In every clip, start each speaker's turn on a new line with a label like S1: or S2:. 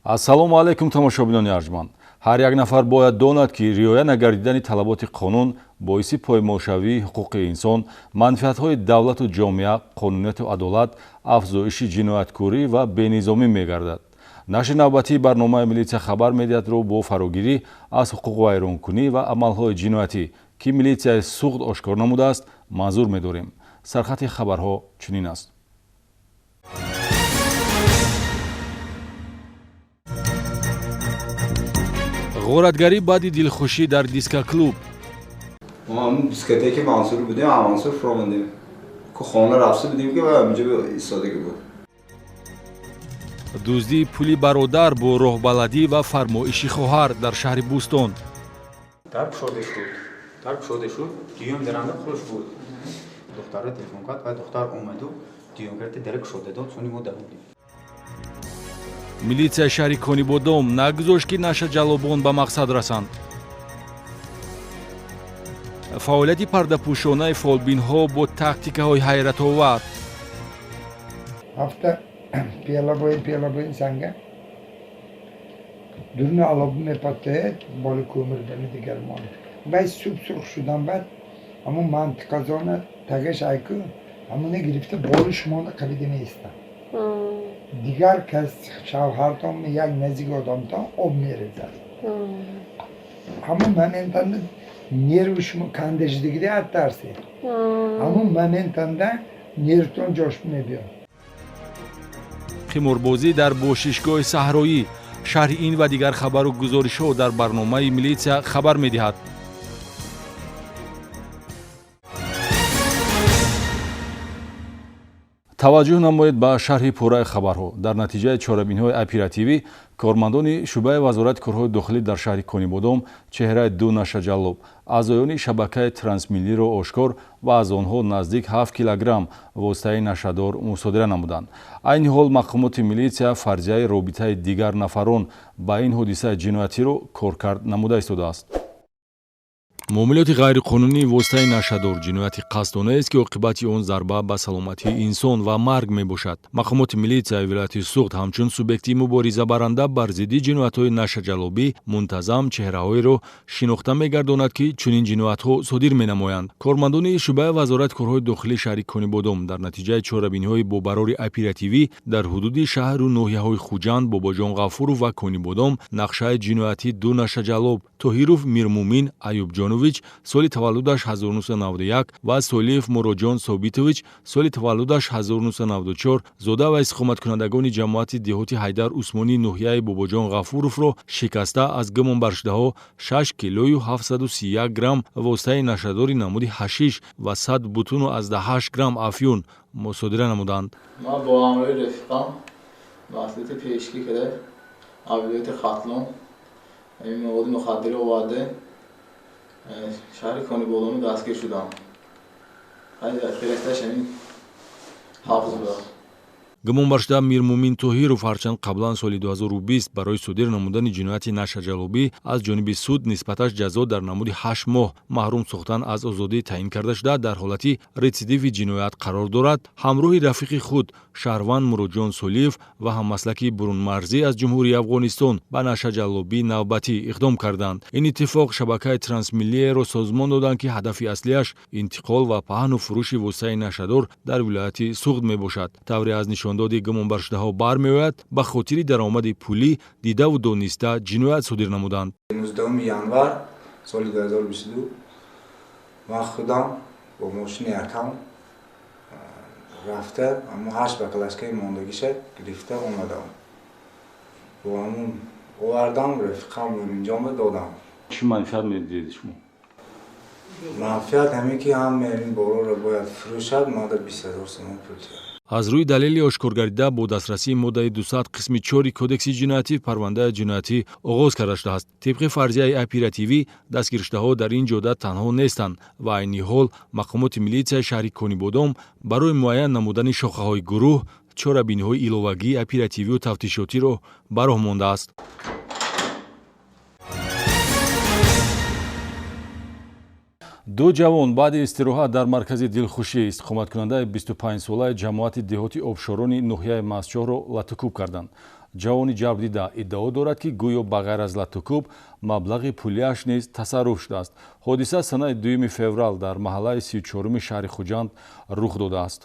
S1: ассалому алайкум тамошобинони арҷманд. ҳар як нафар бояд донад ки риоя нагардидани талаботи қонун боиси поймолшавии ҳуқуқи инсон, манфиатҳои давлату ҷомеа, қонунияту адолат, афзоиши ҷинояткорӣ ва бенизомӣ мегардад. нашри навбатии барномаи милитсия хабар медиҳадро бо фарогирӣ аз ҳуқуқ вайронкунӣ ва амалҳои ҷиноятӣ ки милитсияи суғд ошкор намудааст манзур медорем. сархати хабарҳо чунин аст. غارتگری بعد دلخوشی در دیسکا کلوب.
S2: ما هم دیسکوتک منصور بودیم، منصور فراموندیم. که خانه رفته بودیم که اینجا به ایستادگی بود.
S1: دزدی پولی برادر با راهبلدی و فرمایشی خواهر در شهر بوستون.
S3: درک شده شد. دیوم درنده خوش بود. دختر تلفن کرد و دختر اومد و دیوم کرد درک شده داد سونی ما دویدیم.
S1: ملیتسیا شهری کنیبودوم نگذاشت که наша ҷалобон ба мақсад расанд. фаъолияти пардапӯшонаи фолбинҳо бо тактикаҳои ҳайратовар.
S4: Hafta piyala boyun sanga. Durni alabime patlayet, balık kömürden diğer mal. Ben süp şudan ben, ama mantıkazona tageş aykı, ama ne girip de boluşmanda kalidine istem. Diğer kez şavhardan mı yak nezik adamdan ob merizler. Ama ben entende nervuşumu kandejdi gide atarsı. Ama ben entende nervton coşmun ediyor.
S1: қиморбозӣ дар бошишгоҳи саҳроӣ. шаҳри ин ва дигар хабару гузоришҳо дар барномаи милитсия хабар медиҳад. таваҷҷӯҳ намоед ба шарҳи пурраи хабарҳо. дар натиҷаи чорабинҳои оперативӣ кормандони шӯъбаи вазорати корҳои дохилӣ дар шаҳри конибодом чеҳраи ду наша ҷаллоб, аъзоёни шабакаи трансмиллиро ошкор ва аз онҳо наздик 7 килограмм воситаи нашадор мусодира намуданд. айни ҳол мақомоти милитсия фарзияи робитаи дигар нафарон ба ин ҳодисаи ҷиноятиро коркард намуда истодааст. муомилоти ғайриқонунии воситаи нашадор ҷинояти қасдонаест ки оқибати он зарба ба саломатии инсон ва марг мебошад. мақомоти милитсияи вилояти суғд ҳамчун субъекти муборизабаранда бар зидди ҷиноятҳои нашаҷалобӣ мунтазам чеҳраҳоеро шинохта мегардонад ки чунин ҷиноятҳо содир менамоянд. кормандони шӯъбаи вазорати корҳои дохилии шаҳри конибодом дар натиҷаи чорабиниҳои бо барори оперативӣ дар ҳудуди шаҳру ноҳияҳои хуҷанд, бобоҷон ғафуров ва конибодом нақшаи ҷинояти ду нашаҷалоб тоҳиров мирмумин аюбҷонович соли таваллудаш 1991 ва солиев муроҷон собитович соли таваллудаш 1994 зода ва истиқоматкунандагони ҷамоати деҳоти ҳайдар усмонии ноҳияи бобоҷон ғафуровро шикаста аз гумонбаршудаҳо 6 килою 731 грамм воситаи нашадори намуди ҳашиш ва 100.8 грамм афюн мусодира намуданд.
S5: ма бо ҳамроҳи рефиқам васиёти пешгӣ карда авлиёти хатлон ин маводи мухаддиро оварда шаҳри конибодоми дастгир шудам. фиресташ ин ҳафз буд.
S1: гумонбаршуда мирмумин тоҳиров ҳарчанд қаблан соли 2020 барои содир намудани ҷинояти нашаҷалобӣ аз ҷониби суд нисбаташ ҷазо дар намуди 8 моҳ маҳрум сохтан аз озодӣ таъин карда шуда дар ҳолати ретсидиви ҷиноят қарор дорад, ҳамроҳи рафиқи худ шаҳрванд муроҷон солиев ва ҳаммаслаки бурунмарзӣ аз ҷумҳурии афғонистон ба нашаҷалобӣ навбатӣ иқдом карданд. ин иттифоқ шабакаи трансмиллиеро созмон доданд ки ҳадафи аслияш интиқол ва паҳну фурӯши воситаи нашадор дар вилояти суғд мебошад. тавре аз нишондоди гумонбаршудаҳо бармеояд ба хотири даромади пулӣ дидаву дониста ҷиноят содир намуданд.
S2: 19 январ соли 2022 ман худам бо мошини якам рафта аммо 8 баклашкаи мондагиша гирифта омадам. бо ҳамун овардам рафиқам муъминҷонро додам.
S1: чӣ манфиат медидед шумо?
S2: манфиат ҳамин ки ҳам мерин бороро бояд фурӯшад, ма дар 20,000 сомон пул диҳам.
S1: аз рӯи далели ошкор гардида бо дастрасии моддаи 200 қисми 4 кодекси ҷиноятӣ парвандаи ҷиноятӣ оғоз карда шудааст. тибқи фарзияи оперативӣ дастгиршудаҳо дар ин ҷода танҳо нестанд ва айни ҳол мақомоти милитсияи шаҳри конибодом барои муайян намудани шохаҳои гурӯҳ чорабиниҳои иловагии оперативию тафтишотиро ба роҳ мондааст. ду ҷавон баъди истироҳат дар маркази дилхушӣ истиқоматкунандаи 25-солаи ҷамоати деҳоти обшорони ноҳияи масчоҳро латукуб карданд. ҷавони ҷабрдида иддао дорад, ки гӯё ба ғайр аз латукуб маблағи пулияш низ тасарруф шудааст. ҳодиса санаи 2 феврал дар маҳаллаи 34-уми шаҳри Хуҷанд рух додааст.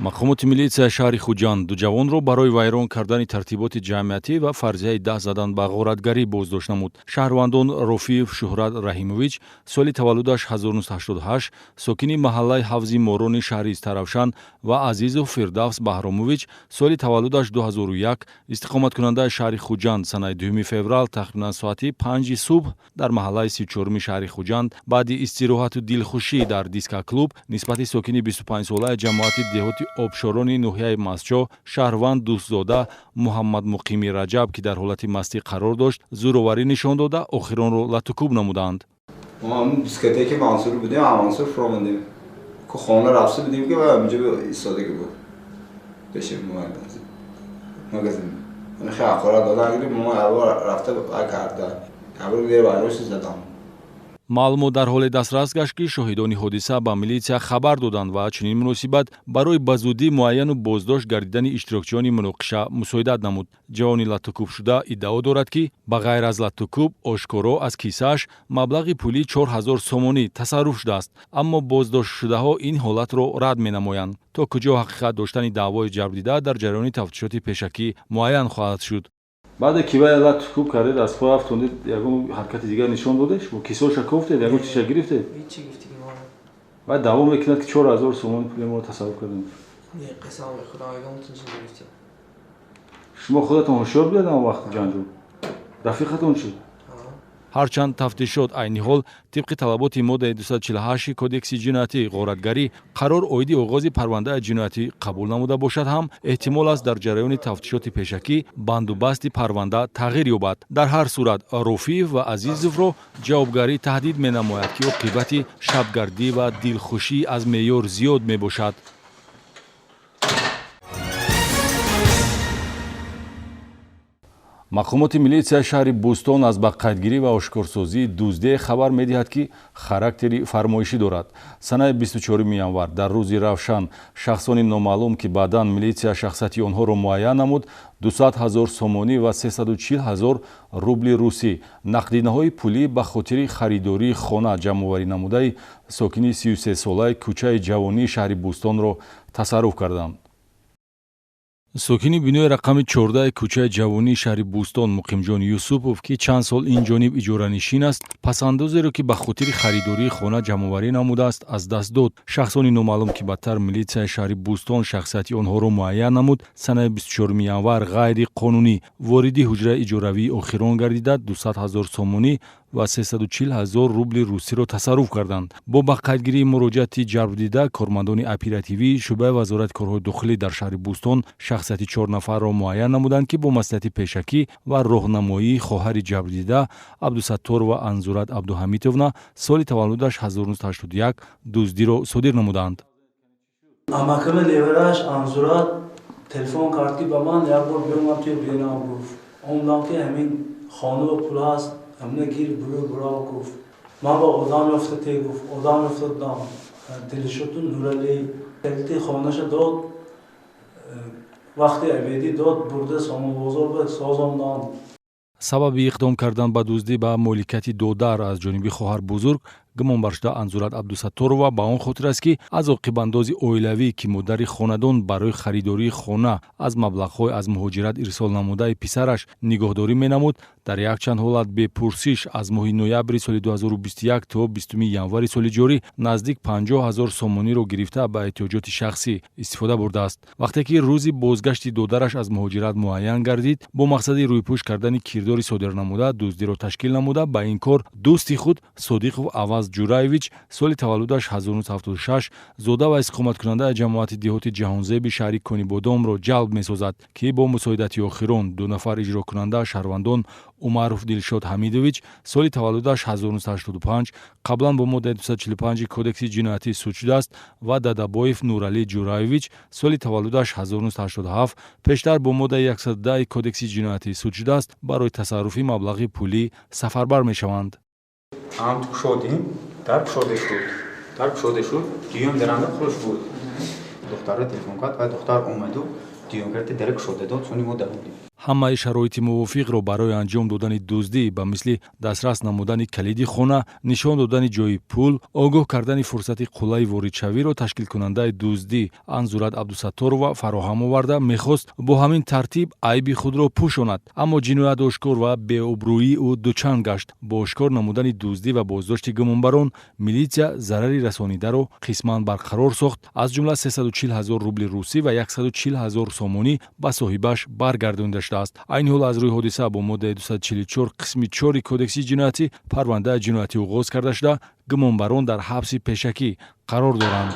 S1: мақомоти милитсияи шаҳри Хуҷанд ду ҷавонро барои вайрон кардани тартиботи ҷамъиятӣ ва фарзияи даст задан ба ғоратгарӣ боздошт намуд. шаҳрвандон Рофиев Шӯҳрат Раҳимович соли таваллудаш 1988, сокини маҳаллаи ҳавзи Морони шаҳри Истаравшан ва Азизов Фирдавс Баҳромович соли таваллудаш 2001, истиқоматкунандаи шаҳри Хуҷанд санаи 2 феврал тахминан соати 5 субҳ дар маҳаллаи 34-уми шаҳри Хуҷанд баъди истироҳату дилхушӣ дар дискаклуб нисбати сокини 25-солаи ҷамоати деҳоти обшорони ноҳияи Масчо шаҳрванд дӯстзода Муҳаммад Муқими Раҷаб, ки дар ҳолати мастӣ қарор дошт, зӯроварӣ нишон дода охиронро латукуб намуданд.
S6: ما هم دیسکتیک منصور بودیم، منصور فراموندیم که خانه رفته بودیم که اونجا به ایستادگی بود بشیم مگزین من خیلی اخبارات دادن گیریم ما اول رفته کردن اول دیر بایروش زدم.
S1: маълумот дар ҳоле дастрас гашт, ки шоҳидони ҳодиса ба милитсия хабар доданд ва чунин муносибат барои ба зудӣ муайяну боздошт гардидани иштирокчиёни муноқиша мусоидат намуд. ҷавони латукубшуда иддао дорад, ки ба ғайр аз латукуб ошкоро аз кисааш маблағи пулӣ 4000 сомонӣ тасарруф шудааст, аммо боздоштшудаҳо ин ҳолатро рад менамоянд. то куҷо ҳақиқат доштани даъвои ҷабрдида дар ҷараёни тафтишоти пешакӣ муайян хоҳад шуд. баъде ки вай латукуб кардед, аз пой афтондед, ягон ҳаракати дигар нишон додеш? кисоша кофтед, ягон чиша гирифтед?
S7: هیچی گفتگی ما
S1: بعد دوام میکند که 4000 سومان پول ما رو تصرف کردیم.
S7: یه قسم به خدا آیگامتون چیزی گفتیم.
S1: شما خودتون هوشیار بودید اون وقت جنجو؟ رفیقتون چی؟ ҳарчанд тафтишот айни ҳол тибқи талаботи моддаи 248 кодекси ҷиноятӣ ғоратгарӣ қарор оиди оғози парвандаи ҷиноятӣ қабул намуда бошад ҳам, эҳтимол аст дар ҷараёни тафтишоти пешакӣ бандубасти парванда тағйир ёбад. дар ҳар сурат Рофиев ва Азизовро ҷавобгарӣ таҳдид менамояд, ки оқибати шабгардӣ ва дилхушӣ аз меъёр зиёд мебошад. мақомоти милитсияи шаҳри Бӯстон аз ба қайдгирӣ ва ошкорсозии дуздие хабар медиҳад, ки характери фармоишӣ дорад. санаи 24 январ дар рӯзи равшан шахсони номаълум, ки баъдан милитсия шахсияти онҳоро муайян намуд, 200 000 сомонӣ ва 340 000 рубли русӣ нақдинаҳои пулӣ ба хотири харидории хона ҷамъоварӣ намудаи сокини 33-солаи кӯчаи ҷавонии шаҳри Бӯстонро тасарруф карданд. сокини бинои рақами 14 кӯчаи ҷавонии шаҳри Бӯстон Муқимҷон Юсупов, ки чанд сол ин ҷониб иҷоранишин аст, пасандозеро, ки ба хотири харидории хона ҷамъоварӣ намудааст, аз даст дод. шахсони номаълум, ки баъдтар милитсияи шаҳри Бӯстон шахсияти онҳоро муайян намуд, санаи 24 январ ғайриқонунӣ вориди ҳуҷраи иҷоравии охирон гардида 200 000 сомонӣ ва 340 000 рубли русиро тасарруф карданд. бо ба қайдгирии муроҷиати ҷарбдида кормандони оперативии шӯъбаи вазорати корҳои дохилӣ дар шаҳри Бӯстон шахсияти 4 нафарро муайян намуданд, ки бо маслиҳати пешакӣ ва роҳнамоии хоҳари ҷарбдида Абдусаттор ва Анзурат Абдуҳамитовна соли таваллудаш 1981 дуздиро содир намуданд.
S8: амаками неварааш Анзурат телефон кард, ки ба ман як бор биёмам тои бинам гуфт. омдам, ки ҳамин хону пул ҳаст, ҳамна гир бурав гуфт. ман ба одам ёфта гуфт, одам ёфта дам. Дилшоту Нуралӣ калити хонаша дод, вақти абеди дод, бурда сомонбозор ба созондам.
S1: сабаби иқдом кардан ба дуздӣ ба моликияти додар аз ҷониби хоҳар бузург гумонбаршуда Анзурат Абдусатторова ба он хотир аст, ки аз оқибандози оилавӣ, ки модари хонадон барои харидории хона аз маблағҳои аз муҳоҷират ирсол намудаи писараш нигоҳдорӣ менамуд, дар якчанд ҳолат бепурсиш аз моҳи ноябри соли 2021 то 20 январи соли ҷорӣ наздик 50 000 сомониро гирифта ба эҳтиёҷоти шахсӣ истифода бурдааст. вақте ки рӯзи бозгашти додараш аз муҳоҷират муайян гардид, бо мақсади рӯйпӯш кардани кирдори содирнамуда дуздиро ташкил намуда, ба ин кор дӯсти худ Содиқов Аваз Ҷураевич соли таваллудаш 1976 зода ва истиқоматкунандаи ҷамоати деҳоти ҷаҳонзеби шаҳри Конибодомро ҷалб месозад, ки бо мусоидати охирон 2 нафар иҷрокунанда шаҳрвандон Умаров Дилшод Ҳамидович соли таваллудаш 1985 қаблан бо моддаи 245 кодекси ҷиноятӣ суд шудааст ва Дадабоев Нуралӣ Ҷураевич соли таваллудаш 1987 пештар бо моддаи 110 кодекси ҷиноятӣ суд шудааст барои тасарруфи маблағи пулӣ сафарбар мешаванд.
S3: هم تو شدیم ترک شده شد دیوم درنده خروش بود دختر تلفن کرد و دختر اومد و دیوم کرد درک شده داد چون ما دویدیم
S1: ҳамаи шароити мувофиқро барои анҷом додани дуздӣ ба мисли дастрас намудани калиди хона, нишон додани ҷои пул, огоҳ кардани фурсати қуллаи воридшавиро ташкилкунандаи дуздӣ Анзурат Абдусатторова фароҳам оварда мехост бо ҳамин тартиб айби худро пӯшонад. Аммо ҷиноят ошкор ва беобрӯӣ ӯ дучанд гашт. Бо ошкор намудани дуздӣ ва боздошти гумонбарон, милитсия зарари расонидаро қисман барқарор сохт, аз ҷумла 340 000 рубли русӣ ва 140 000 сомонӣ ба соҳибаш баргардонида шудааст. айни ҳол аз рӯи ҳодиса бо моддаи 244 қисми 4 кодекси ҷиноятӣ парвандаи ҷиноятӣ оғоз карда шуда, гумонбарон дар ҳабси пешакӣ қарор доранд.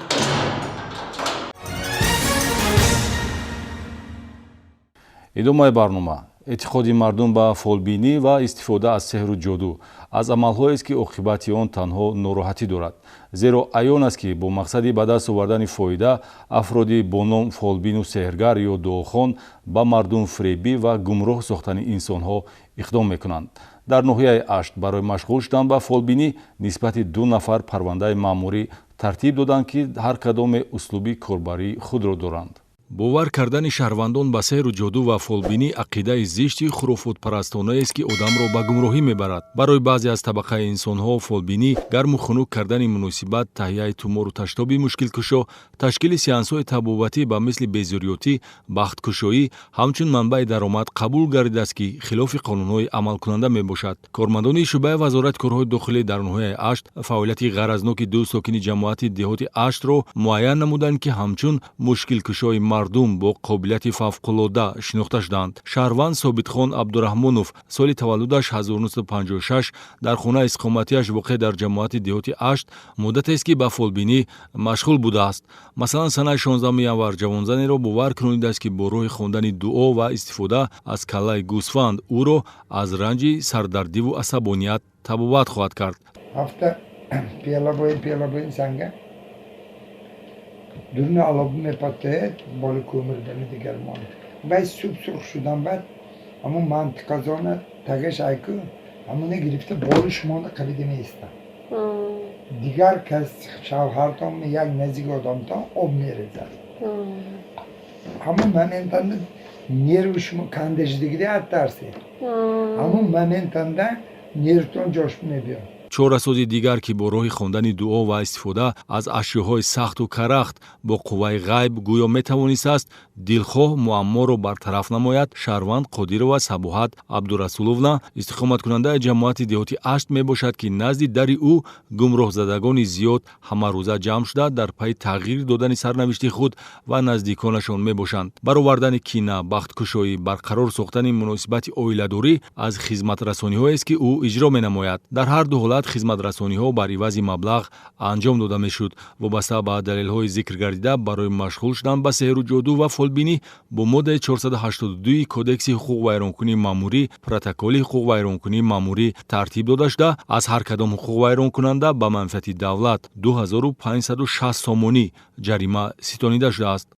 S1: идомаи барнома. эътиқоди мардум ба фолбинӣ ва истифода аз сеҳру ҷоду аз амалҳоест ки оқибати он танҳо нороҳатӣ дорад. зеро аён аст ки бо мақсади ба даст овардани фоида афроди бо ном фолбину сеҳргар ё дуохон ба мардум фребӣ ва гумроҳ сохтани инсонҳо иқдом мекунанд. дар ноҳияи Ашт барои машғул шудан ба фолбинӣ нисбати 2 нафар парвандаи маъмурӣ тартиб доданд ки ҳар кадоме услуби корбарии худро доранд. бовар кардани шаҳрвандон ба сеҳру ҷоду ва фолбинӣ ақидаи зишти хурофотпарастонаест ки одамро ба гумроҳӣ мебарад. барои баъзе аз табақаи инсонҳо фолбинӣ гарму хунук кардани муносибат, таҳияи тумору таштоби мушкилкушо, ташкили сеансҳои табобатӣ ба мисли безюриётӣ, бахткушоӣ ҳамчун манбаи даромад қабул гардидааст ки хилофи қонунҳои амалкунанда мебошад. кормандони шӯъбаи вазорати корҳои дохилӣ дар ноҳияи Ашт фаъолияти ғаразноки ду сокини ҷамоати деҳоти Аштро муайян намуданд ки ҳамчун мушкилкушои мардум бо қобилияти фавқулода шинохта шуданд. шаҳрванд Собитхон Абдураҳмонов соли таваллудаш 1956 дар хонаи иқоматиаш воқеъ дар ҷамоати деҳоти Ашт муддатест ки ба фолбинӣ машғул будааст. масалан санаи 16 январ ҷавонзанеро бовар кунонидааст ки бо роҳи хондани дуо ва истифода аз каллаи гӯсфанд ӯро аз ранҷи сардардиву асабоният табобат хоҳад кард.
S4: Hafta piyala boyun sanga. Durna alabime patlayet, balık kömürden diğer mal. Ben süpsürük şudan ben, ama mantık kazanı tageş aykı, ama ne girip de boluşmanda kalideme istem. Diğer kez şavhardan mı yak nezik adamdan obmerezler. Ama ben entende nervuşumu kandejdi de atarse. Ama ben entende nervton coşmu ediyor.
S1: чорасози дигар ки бо роҳи хондани дуо ва истифода аз ашёҳои сахту карахт бо қувваи ғайб гӯё метавонистааст дилхоҳ муамморо бартараф намояд, шаҳрванд Қодирова Сабуҳат Абдурасуловна истиқоматкунандаи ҷамоати деҳоти Ашт мебошад ки назди дари ӯ гумроҳзадагони зиёд ҳамарӯза ҷамъ шуда дар пайи тағйир додани сарнавишти худ ва наздиконашон мебошанд. баровардани кина, бахткушоӣ, барқарор сохтани муносибати оиладорӣ аз хизматрасониҳоест ки ӯ иҷро менамояд. дар ҳар ду ҳолат хизматрасониҳо бар ивази маблағ анҷом дода мешуд. вобаста ба далелҳои зикр гардида барои машғул шудан ба сеҳру ҷоду ва фолбинӣ бо моддаи 482 кодекси ҳуқуқ вайронкунии маъмурӣ, протоколи ҳуқуқ вайронкунии маъмурӣ тартиб дода шуда, аз ҳар кадом ҳуқуқ вайронкунанда ба манфиати давлат 2560 сомонӣ ҷарима ситонида шудааст.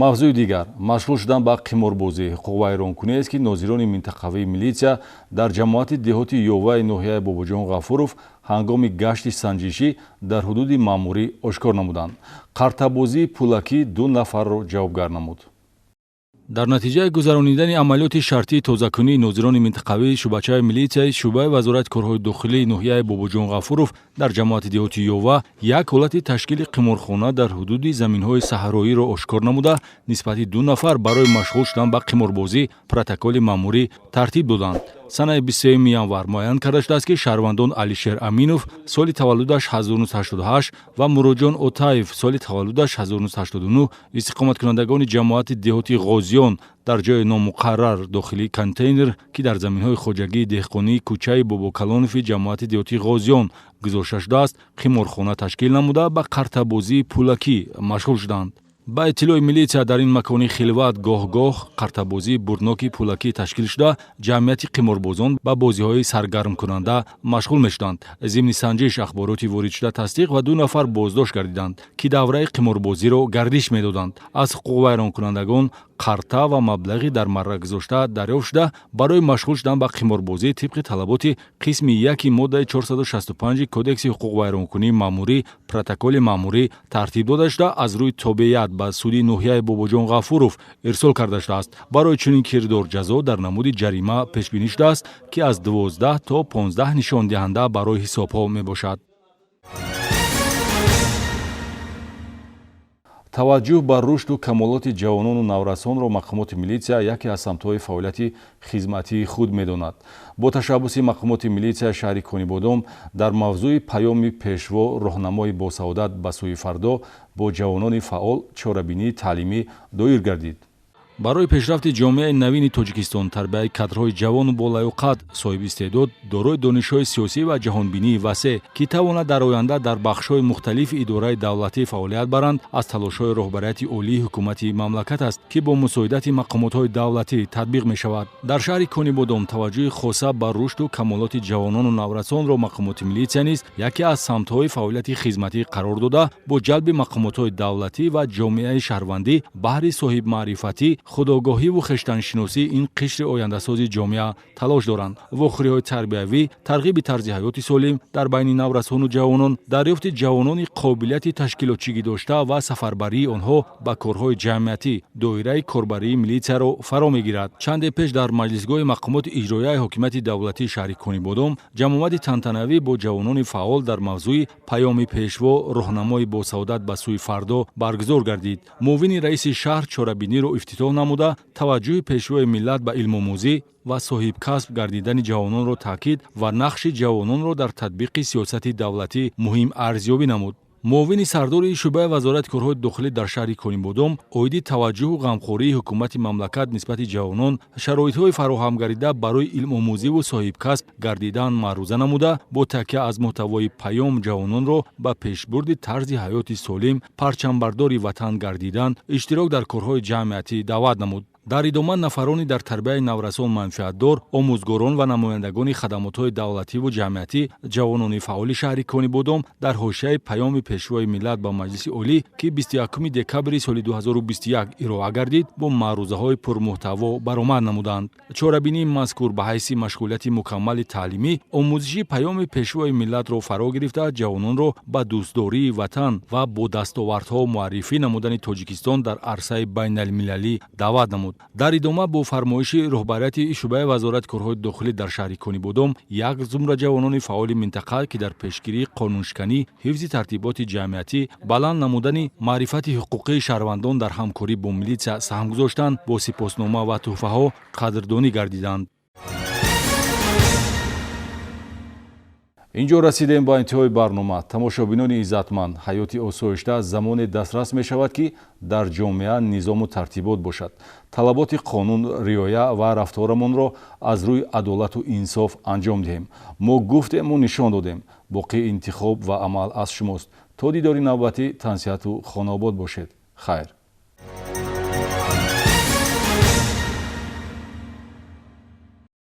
S1: мавзӯи дигар машғул шудан ба қиморбозӣ ҳуқуқвайронкуниест ки нозирони минтақавии милитсия дар ҷамоати деҳоти ёваи ноҳияи Бобоҷон Ғафуров ҳангоми гашти санҷишӣ дар ҳудуди маъмурӣ ошкор намуданд. қартабозии пулакӣ 2 нафарро ҷавобгар намуд. дар натиҷаи гузаронидани амалиёти шартии тозакунии нозирони минтақавии шӯъбачаи милитсияи шӯъбаи вазорати корҳои дохилии ноҳияи Бобоҷон Ғафуров дар ҷамоати деҳоти ёва як ҳолати ташкили қиморхона дар ҳудуди заминҳои саҳроиро ошкор намуда, нисбати 2 нафар барои машғул шудан ба қиморбозӣ протоколи маъмурӣ тартиб доданд. санаи 23 январ муайян карда шудааст ки шаҳрвандон Алишер Аминов соли таваллудаш 1988 ва Муроҷон Отаев соли таваллудаш 1989 истиқоматкунандагони ҷамоати деҳоти Ғозиён дар ҷои номуқаррар дохили контейнер ки дар заминҳои хоҷагии деҳқонии кӯчаи Бобокалонови ҷамоати деҳоти Ғозиён гузошта шудааст, қиморхона ташкил намуда ба қартабозии пулакӣ машғул шуданд. ба иттилои милитсия дар ин макони хилват гоҳ-гоҳ қартабозии бурдноки пулакӣ ташкил шуда, ҷамъияти қиморбозон ба бозиҳои саргармкунанда машғул мешуданд. зимни санҷиш ахбороти воридшуда тасдиқ ва 2 нафар боздошт гардиданд ки давраи қиморбозиро гардиш медоданд. аз ҳуқуқвайронкунандагон қарта ва маблағи дар марра гузошта дарёфт шуда барои машғул шудан ба қиморбозӣ тибқи талаботи қисми 1 моддаи 465 кодекси ҳуқуқ вайронкунии маъмурӣ протоколи маъмурӣ тартиб дода шуда аз рӯи тобеият ба суди ноҳияи Бобоҷон Ғафуров ирсол карда шудааст. Барои чунин кирдор ҷазо дар намуди ҷарима пешбинӣ шудааст, ки аз 12 то 15 нишондиҳанда барои ҳисобҳо мебошад. таваҷҷӯҳ ба рушду камолоти ҷавонону наврасонро мақомоти милитсия яке аз самтҳои фаъолияти хизматии худ медонад. Бо ташаббуси мақомоти милитсияи шаҳри Конибодом дар мавзӯи паёми пешво роҳнамои босаодат ба сӯи фардо бо ҷавонони фаъол чорабинии таълимӣ доир гардид. барои пешрафти ҷомеаи навини Тоҷикистон тарбияи кадрҳои ҷавону болаёқат соҳибистеъдод дорои донишҳои сиёсӣ ва ҷаҳонбинии васеъ ки тавонад дар оянда дар бахшҳои мухталифи идораи давлатӣ фаъолият баранд аз талошҳои роҳбарияти олии ҳукумати мамлакат аст, ки бо мусоидати мақомотҳои давлатӣ татбиқ мешавад. дар шаҳри Конибодом таваҷҷӯҳи хоса ба рушду камолоти ҷавонону наврасонро мақомоти милитсия низ яке аз самтҳои фаъолияти хизматӣ қарор дода бо ҷалби мақомотҳои давлатӣ ва ҷомеаи шаҳрвандӣ баҳри соҳибмаърифатӣ худогоҳиву хештаншиносӣ ин қишри ояндасози ҷомеа талош доранд. вохӯриҳои тарбиявӣ, тарғиби тарзи ҳаёти солим дар байни наврасону ҷавонон, дарёфти ҷавонони қобилияти ташкилотчигӣ дошта ва сафарбарии онҳо ба корҳои ҷамъиятӣ доираи корбарии милитсияро фаро мегирад. чанде пеш дар маҷлисгоҳи мақомоти иҷроияи ҳокимияти давлатии шаҳри Конибодом ҷамъомади тантанавӣ бо ҷавонони фаъол дар мавзӯи паёми пешво роҳнамои босаодат ба сӯи фардо баргузор гардид. муовини раиси шаҳр чорабиниро ифтитоҳ намуда таваҷҷӯҳи пешвои миллат ба илмомӯзӣ ва соҳибкасб гардидани ҷавононро таъкид ва нақши ҷавононро дар татбиқи сиёсати давлатӣ муҳим арзёбӣ намуд. муовини сардори шӯъбаи вазорати корҳои дохилӣ дар шаҳри Конибодом оиди таваҷҷӯҳу ғамхории ҳукумати мамлакат нисбати ҷавонон шароитҳои фароҳам гардида барои илмомӯзиву соҳибкасб гардидан маъруза намуда бо такя аз муҳтавои паём ҷавононро ба пешбурди тарзи ҳаёти солим парчамбардори ватан гардидан иштирок дар корҳои ҷамъиятӣ даъват намуд. дар идома нафарони дар тарбияи наврасон манфиатдор омӯзгорон ва намояндагони хадамотҳои давлативу ҷамъиятӣ ҷавонони фаъоли шаҳри Конибодом дар ҳошияи паёми пешвои миллат ба маҷлиси олӣ ки 21 декабри соли 2021 ироа гардид бо маърузаҳои пурмуҳтаво баромад намуданд. чорабинии мазкур ба ҳайси машғулияти мукаммали таълимӣ омӯзиши паёми пешвои миллатро фаро гирифта ҷавононро ба дӯстдории ватан ва бо дастовардҳо муаррифӣ намудани Тоҷикистон дар арсаи байналмилалӣ даъват намуд. дар идома бо фармоиши роҳбарияти шӯъбаи вазорати корҳои дохилӣ дар шаҳри Конибодом як зумра ҷавонони фаъоли минтақа ки дар пешгирии қонуншиканӣ ҳифзи тартиботи ҷамъиятӣ баланд намудани маърифати ҳуқуқии шаҳрвандон дар ҳамкорӣ бо милитсия саҳм гузоштанд бо сипоснома ва тӯҳфаҳо қадрдонӣ гардиданд. инҷо расидем ба интиҳои барнома. тамошобинони иззатманд, ҳаёти осоишта замоне дастрас мешавад ки дар ҷомеа низому тартибот бошад. талаботи қонун риоя ва рафторамонро аз рӯи адолату инсоф анҷом диҳем. мо гуфтему нишон додем. боқии интихоб ва амал аз шумост. то дидори навбатӣ, тансиҳату хонаобод бошед. хайр.